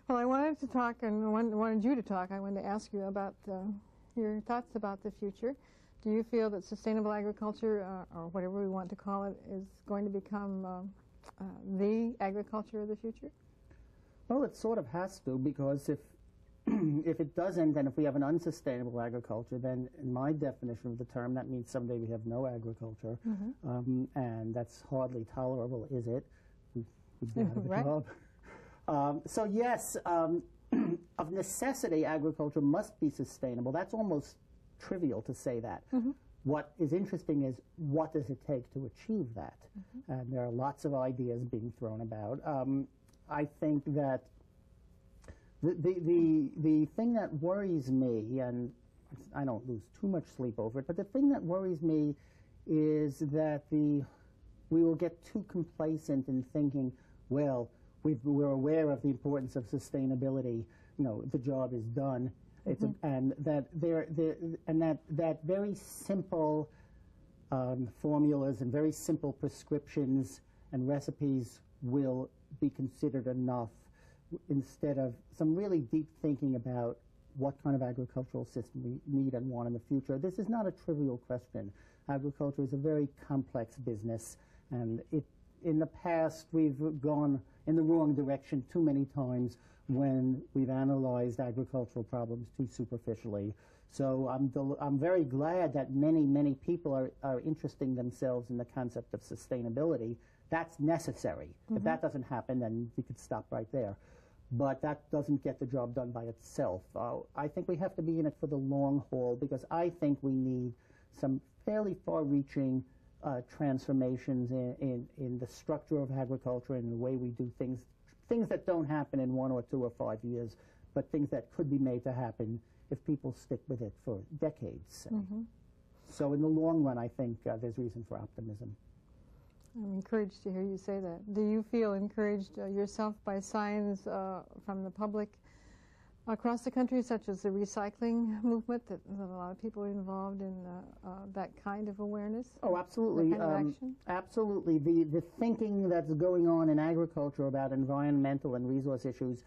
Well, I wanted to talk, and wanted you to talk. I wanted to ask you about your thoughts about the future. Do you feel that sustainable agriculture, or whatever we want to call it, is going to become the agriculture of the future? Well, it sort of has to, because if if it doesn't, and if we have an unsustainable agriculture, then in my definition of the term, that means someday we have no agriculture, and that's hardly tolerable, is it? We'd be out of a job. So yes, of necessity, agriculture must be sustainable. That's almost trivial to say that. What is interesting is, what does it take to achieve that? And there are lots of ideas being thrown about. I think that the thing that worries me, and I don't lose too much sleep over it, but the thing that worries me is that we will get too complacent in thinking, well, we're aware of the importance of sustainability, you know, the job is done. And that that very simple formulas and very simple prescriptions and recipes will be considered enough, instead of some really deep thinking about what kind of agricultural system we need and want in the future. This is not a trivial question. Agriculture is a very complex business, and in the past we've gone in the wrong direction too many times when we've analyzed agricultural problems too superficially. So I'm very glad that many people are interesting themselves in the concept of sustainability. That's necessary. If that doesn't happen, then we could stop right there. But that doesn't get the job done by itself. I think we have to be in it for the long haul, because I think we need some fairly far-reaching transformations in the structure of agriculture and the way we do things that don't happen in 1 or 2 or 5 years, but things that could be made to happen if people stick with it for decades. So in the long run, I think there's reason for optimism. I'm encouraged to hear you say that. Do you feel encouraged yourself by signs from the public across the country, such as the recycling movement, that a lot of people are involved in that kind of awareness? Oh, absolutely. That kind of action? Absolutely. The thinking that's going on in agriculture about environmental and resource issues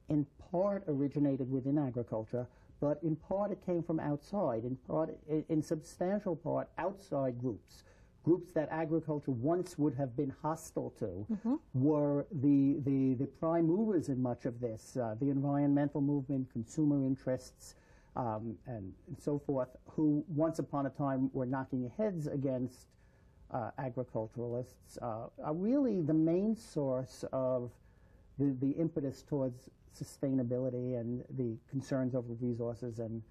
in part originated within agriculture, but in part it came from outside, in substantial part outside groups that agriculture once would have been hostile to, were the prime movers in much of this. The environmental movement, consumer interests, and so forth, who once upon a time were knocking heads against agriculturalists, are really the main source of the impetus towards sustainability and the concerns over resources and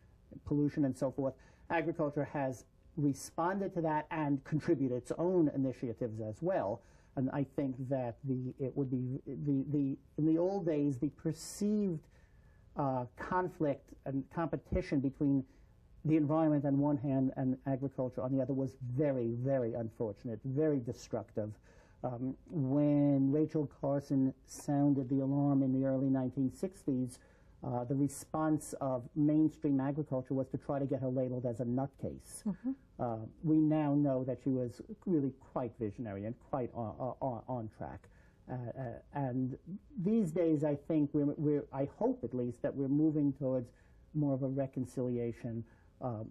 pollution and so forth. Agriculture has responded to that and contributed its own initiatives as well. And I think that it would be in the old days, the perceived conflict and competition between the environment on one hand and agriculture on the other was very, very unfortunate, very destructive. When Rachel Carson sounded the alarm in the early 1960s, the response of mainstream agriculture was to try to get her labeled as a nutcase. We now know that she was really quite visionary and quite on track. And these days, I think I hope at least that we're moving towards more of a reconciliation.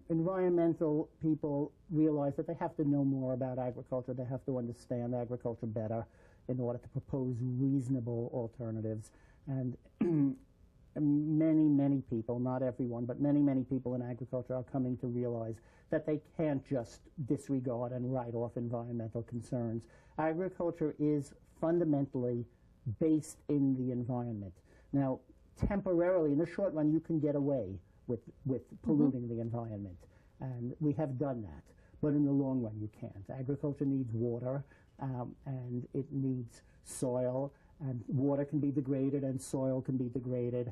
Environmental people realize that they have to know more about agriculture. They have to understand agriculture better in order to propose reasonable alternatives. And many people, not everyone, but many people in agriculture are coming to realize that they can't just disregard and write off environmental concerns. Agriculture is fundamentally based in the environment. Now, temporarily, in the short run, you can get away with polluting the environment, and we have done that. But in the long run, you can't. Agriculture needs water, and it needs soil, and water can be degraded and soil can be degraded.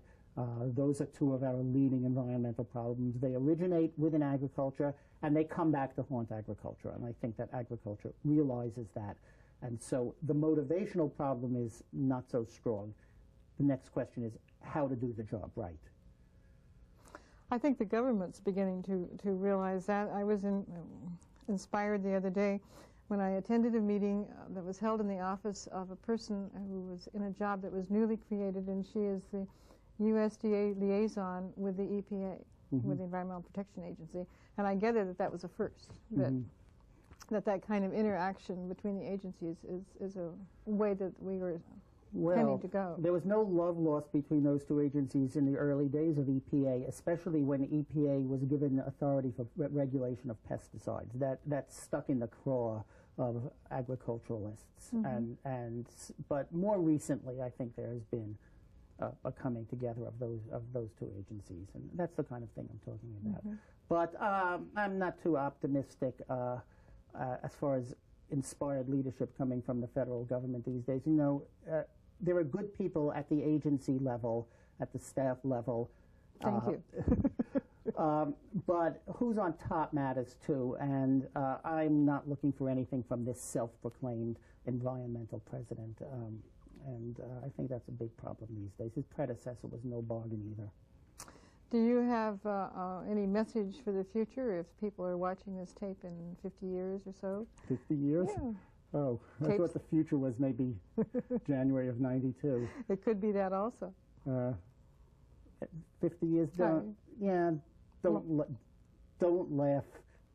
Those are two of our leading environmental problems. They originate within agriculture, and they come back to haunt agriculture. And I think that agriculture realizes that. And so the motivational problem is not so strong. The next question is how to do the job right. I think the government's beginning to realize that. I was inspired the other day when I attended a meeting that was held in the office of a person who was in a job that was newly created, and she is the USDA liaison with the EPA, with the Environmental Protection Agency. And I gather that that was a first, that kind of interaction between the agencies is a way that we were tending to go. There was no love lost between those two agencies in the early days of EPA, especially when EPA was given authority for regulation of pesticides. That stuck in the craw of agriculturalists. But more recently, I think there has been a coming together of those two agencies, and that's the kind of thing I'm talking about. But I'm not too optimistic as far as inspired leadership coming from the federal government these days. You know, there are good people at the agency level, at the staff level. Thank you. But who's on top matters too, and I'm not looking for anything from this self-proclaimed environmental president. And I think that's a big problem these days. His predecessor was no bargain either. Do you have any message for the future if people are watching this tape in 50 years or so? 50 years? Yeah. Oh, I thought the future was maybe January of '92. It could be that also. 50 years, don't laugh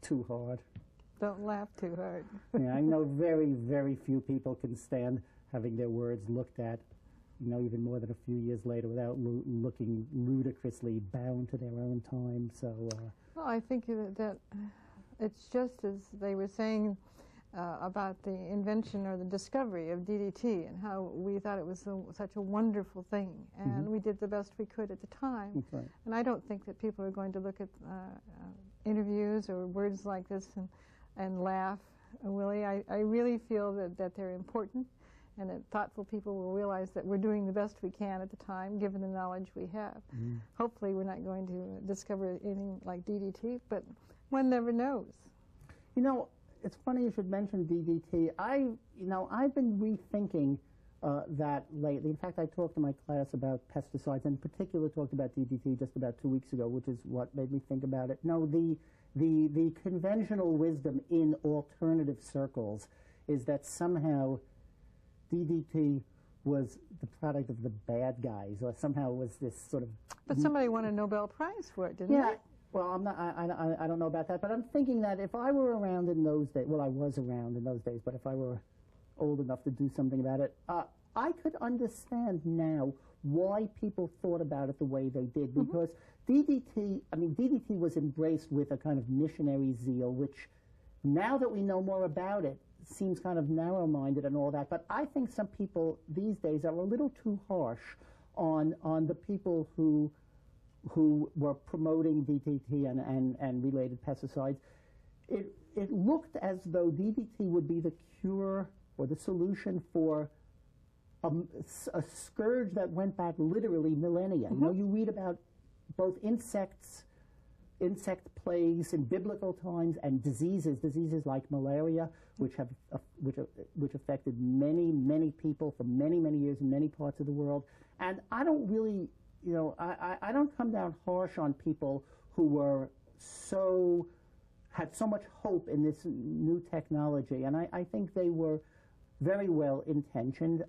too hard. Don't laugh too hard. Yeah, I know very, very few people can stand having their words looked at, you know, even more than a few years later without looking ludicrously bound to their own time. So, well, I think that it's just as they were saying about the invention or the discovery of DDT and how we thought it was such a wonderful thing, and we did the best we could at the time. that's right. And I don't think that people are going to look at interviews or words like this and laugh. Willie, I really feel that they're important, and that thoughtful people will realize that we're doing the best we can at the time, given the knowledge we have. Hopefully we're not going to discover anything like DDT, but one never knows. You know, it's funny you should mention DDT. I've been rethinking that lately. In fact, I talked to my class about pesticides, and in particular talked about DDT just about 2 weeks ago, which is what made me think about it. No, the conventional wisdom in alternative circles is that somehow DDT was the product of the bad guys, or somehow was this sort of... But somebody won a Nobel Prize for it, didn't they? Well, I don't know about that, but I'm thinking that if I were around in those days, well, I was around in those days, but if I were old enough to do something about it, I could understand now why people thought about it the way they did, because DDT was embraced with a kind of missionary zeal, which now that we know more about it, seems kind of narrow-minded and all that, but I think some people these days are a little too harsh on the people who were promoting DDT and related pesticides. It looked as though DDT would be the cure or the solution for a scourge that went back literally millennia. You know, you read about both insect plagues in biblical times and diseases like malaria, which affected many people for many years in many parts of the world. And I don't really, you know, I don't come down harsh on people who had so much hope in this new technology, and I think they were very well intentioned.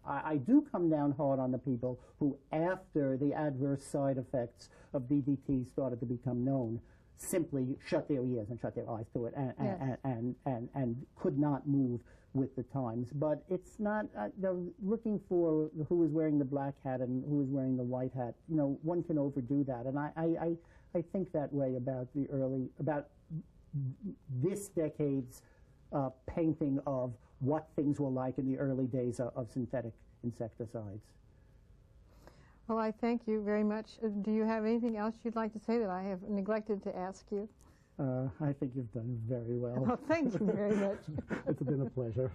I do come down hard on the people who, after the adverse side effects of DDT started to become known, simply shut their ears and shut their eyes to it and could not move with the times. But it's not, they're looking for who is wearing the black hat and who is wearing the white hat. You know, one can overdo that. And I think that way about this decade's painting of what things were like in the early days of synthetic insecticides. Well, I thank you very much. Do you have anything else you'd like to say that I have neglected to ask you? I think you've done very well. Well, thank you very much. It's been a pleasure.